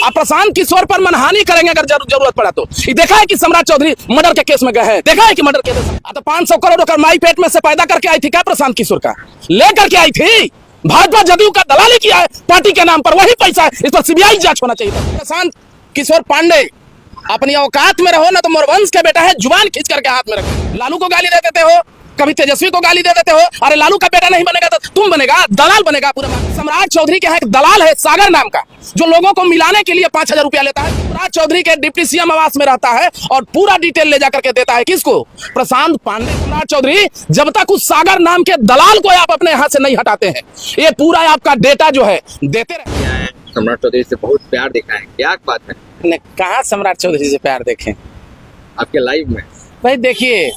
आप प्रशांत किशोर पर मनहानि करेंगे अगर जरूरत पड़ा तो। ये देखा है कि सम्राट चौधरी मर्डर के केस में गए हैं, देखा है कि मर्डर केस तो 500 करोड़ का माई पेट में से पैदा करके आई थी क्या प्रशांत किशोर का? लेकर के आई थी। भाजपा जदयू का दलाली किया है पार्टी के नाम पर, वही पैसा है, इस पर सीबीआई जांच होना चाहिए था। प्रशांत किशोर पांडे अपनी औकात में रहो ना तो मोरवंश के बेटा है, जुबान खींच करके हाथ में रखो। लालू को गाली दे देते हो, कभी तेजस्वी को गाली दे देते हो। अरे लालू का बेटा नहीं बनेगा तो तुम बनेगा, दलाल बनेगा पूरा। सम्राट चौधरी के यहाँ एक दलाल है सागर नाम का, जो लोगों को मिलाने के लिए 5,000 रुपया लेता है। सम्राट चौधरी के डिप्टी सीएम आवास में रहता है और पूरा डिटेल ले जाकर के देता है किसको? प्रशांत पांडे। सम्राट चौधरी जब तक उस सागर नाम के दलाल को आप अपने यहाँ से नहीं हटाते हैं, ये पूरा आपका डेटा जो है देते रहे। सम्राट चौधरी से बहुत प्यार देखा है, क्या बात है? कहाँ सम्राट चौधरी से प्यार देखें आपके लाइव में? भाई देखिए,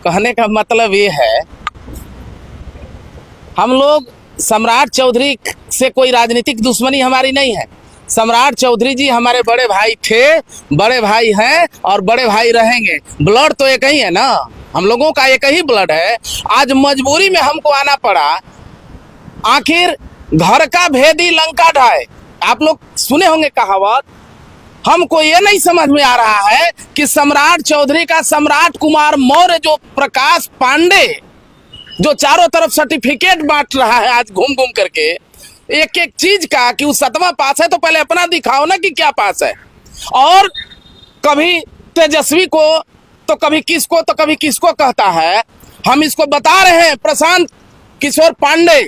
कहने का मतलब ये है, हम लोग सम्राट चौधरी से कोई राजनीतिक दुश्मनी हमारी नहीं है। सम्राट चौधरी जी हमारे बड़े भाई थे, बड़े भाई हैं और बड़े भाई रहेंगे। ब्लड तो एक ही है ना, हम लोगों का एक ही ब्लड है। आज मजबूरी में हमको आना पड़ा, आखिर घर का भेदी लंका ढाए। आप लोग सुने होंगे कहावत। हमको ये नहीं समझ में आ रहा है कि सम्राट चौधरी का सम्राट कुमार मौर्य जो प्रकाश पांडे जो चारों तरफ सर्टिफिकेट बांट रहा है आज घूम घूम करके एक एक चीज का, कि वो 7वां पास है तो पहले अपना दिखाओ ना कि क्या पास है। और कभी तेजस्वी को तो कभी किसको तो कभी किसको कहता है। हम इसको बता रहे हैं, प्रशांत किशोर पांडे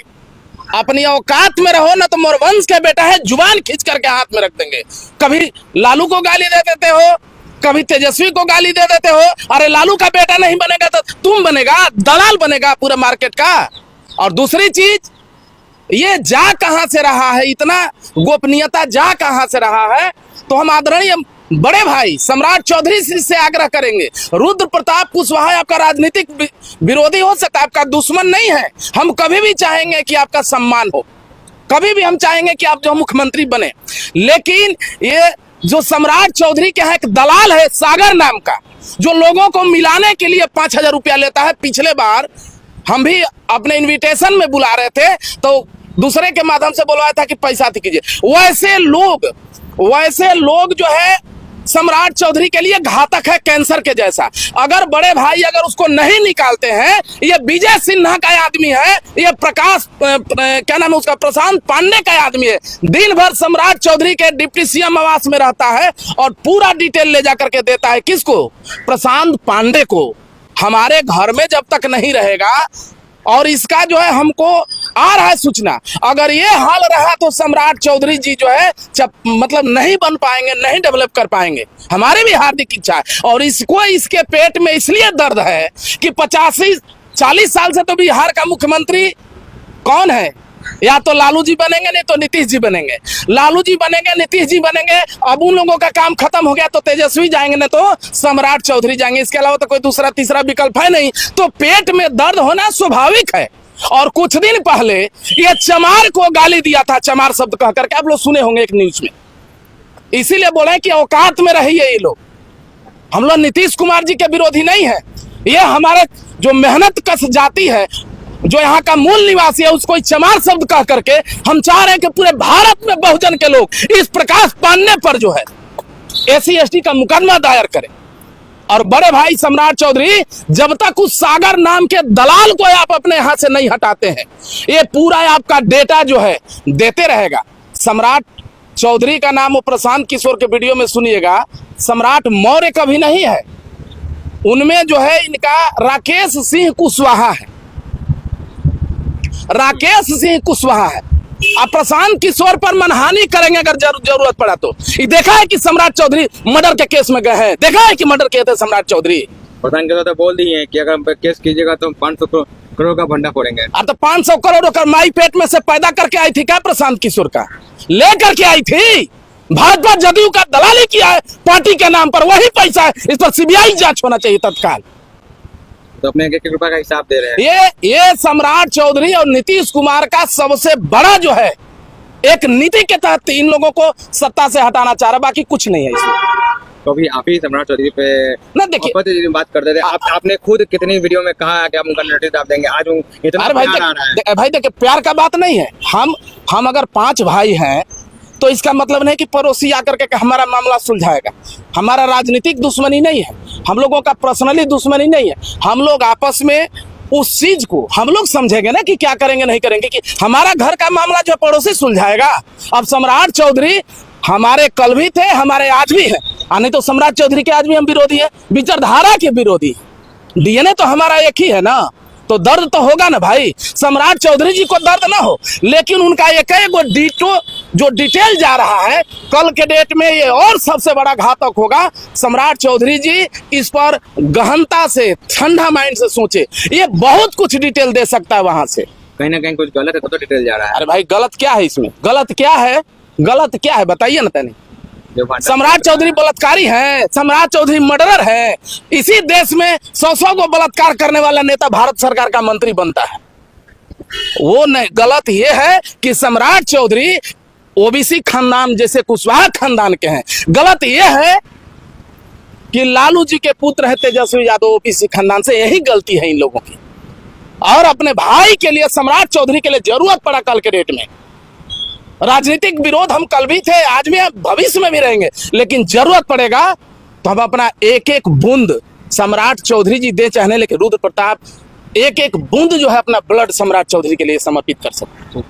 अपनी औकात में रहो ना तो मोरवंश के बेटा है, जुबान खींच करके हाथ में रख देंगे। कभी लालू को गाली दे देते हो, कभी तेजस्वी को गाली दे देते हो। अरे लालू का बेटा नहीं बनेगा तो तुम बनेगा, दलाल बनेगा पूरा मार्केट का। और दूसरी चीज, ये जा कहां से रहा है, इतना गोपनीयता जा कहां से रहा है? तो हम आदरणीय बड़े भाई सम्राट चौधरी से आग्रह करेंगे, रुद्र प्रताप कुशवाहा आपका राजनीतिक विरोधी हो सकता है, आपका दुश्मन नहीं है। हम कभी भी चाहेंगे कि आपका सम्मान हो, कभी भी हम चाहेंगे कि आप जो मुख्यमंत्री बने। लेकिन ये जो सम्राट चौधरी के यहाँ एक दलाल है सागर नाम का, जो लोगों को मिलाने के लिए 5,000 रुपया लेता है। पिछले बार हम भी अपने इन्विटेशन में बुला रहे थे तो दूसरे के माध्यम से बोलवाया था कि पैसा कीजिए। वैसे लोग जो है सम्राट चौधरी के लिए घातक है, कैंसर के जैसा। अगर बड़े भाई अगर उसको नहीं निकालते हैं, ये विजय सिन्हा का आदमी है, ये प्रकाश क्या नाम है उसका, प्रशांत पांडे का आदमी है। दिन भर सम्राट चौधरी के डिप्टी सीएम आवास में रहता है और पूरा डिटेल ले जाकर के देता है किसको? प्रशांत पांडे को। हमारे घर में जब तक नहीं रहेगा, और इसका जो है हमको आ रहा है सूचना, अगर ये हाल रहा तो सम्राट चौधरी जी जो है मतलब नहीं बन पाएंगे, नहीं डेवलप कर पाएंगे। हमारी भी हार्दिक इच्छा है। और इसको इसके पेट में इसलिए दर्द है कि 40 साल से तो बिहार का मुख्यमंत्री कौन है? या तो लालू जी बनेंगे, नहीं तो नीतीश जी बनेंगे। लालू जी बनेंगे, नीतीश जी बनेंगे, अब उन लोगों का काम खत्म हो गया तो तेजस्वी जाएंगे, नहीं तो सम्राट चौधरी जाएंगे। इसके अलावा तो कोई दूसरा तीसरा विकल्प है नहीं। तो पेट में दर्द होना स्वाभाविक है। और कुछ दिन पहले ये चमार को गाली दिया था, चमार शब्द कह करके, आप लोग सुने होंगे एक न्यूज में। इसीलिए बोले कि औकात में रहिए ये लोग। हम लोग नीतीश कुमार जी के विरोधी नहीं है। ये हमारे जो मेहनत कश जाति है, जो यहाँ का मूल निवासी है, उसको चमार शब्द कह करके हम चाह रहे हैं कि पूरे भारत में बहुजन के लोग इस प्रकाश पांडे पर जो है SC/ST का मुकदमा दायर करें। और बड़े भाई सम्राट चौधरी, जब तक उस सागर नाम के दलाल को आप अपने यहाँ से नहीं हटाते हैं, ये पूरा आपका डेटा जो है देते रहेगा। सम्राट चौधरी का नाम वो प्रशांत किशोर के वीडियो में सुनिएगा, सम्राट मौर्य कभी नहीं है। उनमें जो है इनका राकेश सिंह कुशवाहा है, राकेश सिंह कुशवाहा है। आप प्रशांत किशोर पर मनहानि करेंगे अगर जरूरत पड़ा तो। ये देखा है कि सम्राट चौधरी मर्डर के केस में गए हैं, देखा है कि मर्डर किए थे सम्राट चौधरी। प्रधान के तो बोल दिए कि अगर केस कीजिएगा तो 500 करोड़ का भंडा फोड़ेंगे। अब तो 500 करोड़ का माई पेट में से पैदा करके आई थी क्या प्रशांत किशोर का? लेकर के आई थी। भाजपा जदयू का दलाली किया है पार्टी के नाम पर, वही पैसा है, इस पर सीबीआई जांच होना चाहिए तत्काल। तो अपने 1 रुपए का हिसाब दे रहे हैं। ये सम्राट चौधरी और नीतीश कुमार का सबसे बड़ा जो है एक नीति के तहत इन लोगों को सत्ता से हटाना चाह रहा, बाकी कुछ नहीं है इसमें। तो अभी आप ही सम्राट चौधरी पे ना देखिए बात करते थे, आपने खुद कितनी वीडियो में कहा कि आप उनका नोटिस आप देंगे। आज इतना भाई देखिए, प्यार का बात नहीं है। हम अगर 5 भाई हैं तो इसका मतलब नहीं कि पड़ोसी आकर के हमारा मामला सुलझाएगा। हमारा राजनीतिक दुश्मनी नहीं है, हम लोगों का पर्सनली दुश्मनी नहीं है। हम लोग आपस में उस चीज को हम लोग समझेंगे ना कि क्या करेंगे नहीं करेंगे, कि हमारा घर का मामला जो पड़ोसी सुलझाएगा। अब सम्राट चौधरी हमारे कल भी थे, हमारे आज भी है, नहीं तो सम्राट चौधरी के आज भी हम विरोधी है, विचारधारा के विरोधी। डीएनए तो हमारा एक ही है ना, तो दर्द तो होगा ना भाई। सम्राट चौधरी जी को दर्द ना हो, लेकिन उनका एक डिटो जो डिटेल जा रहा है कल के डेट में ये और सबसे बड़ा घातक होगा। सम्राट चौधरी जी इस पर गहनता से, ठंडा माइंड से सोचे, ये बहुत कुछ डिटेल दे सकता है वहां से। कहीं ना कहीं कुछ गलत है तो डिटेल जा रहा है। अरे भाई गलत क्या है इसमें, गलत क्या है, गलत क्या है बताइए ना तनी। जो भांडा- सम्राट चौधरी बलात्कारी है, सम्राट चौधरी मर्डरर है। इसी देश में 100 को बलात्कार करने वाला नेता भारत सरकार का मंत्री बनता है। वो नहीं, गलत ये है कि सम्राट चौधरी ओबीसी खानदान जैसे कुशवाहा खानदान के हैं। गलत ये है कि लालू जी के पुत्र है तेजस्वी यादव ओबीसी खानदान से, यही गलती है इन लोगों की। और अपने भाई के लिए, सम्राट चौधरी के लिए जरूरत पड़ा कल के डेट में। राजनीतिक विरोध हम कल भी थे, आज भी, भविष्य में भी रहेंगे, लेकिन जरूरत पड़ेगा तो हम अपना एक एक बूंद सम्राट चौधरी जी दे चाहने, लेकिन रुद्र प्रताप एक एक बूंद जो है अपना ब्लड सम्राट चौधरी के लिए समर्पित कर सकते हैं।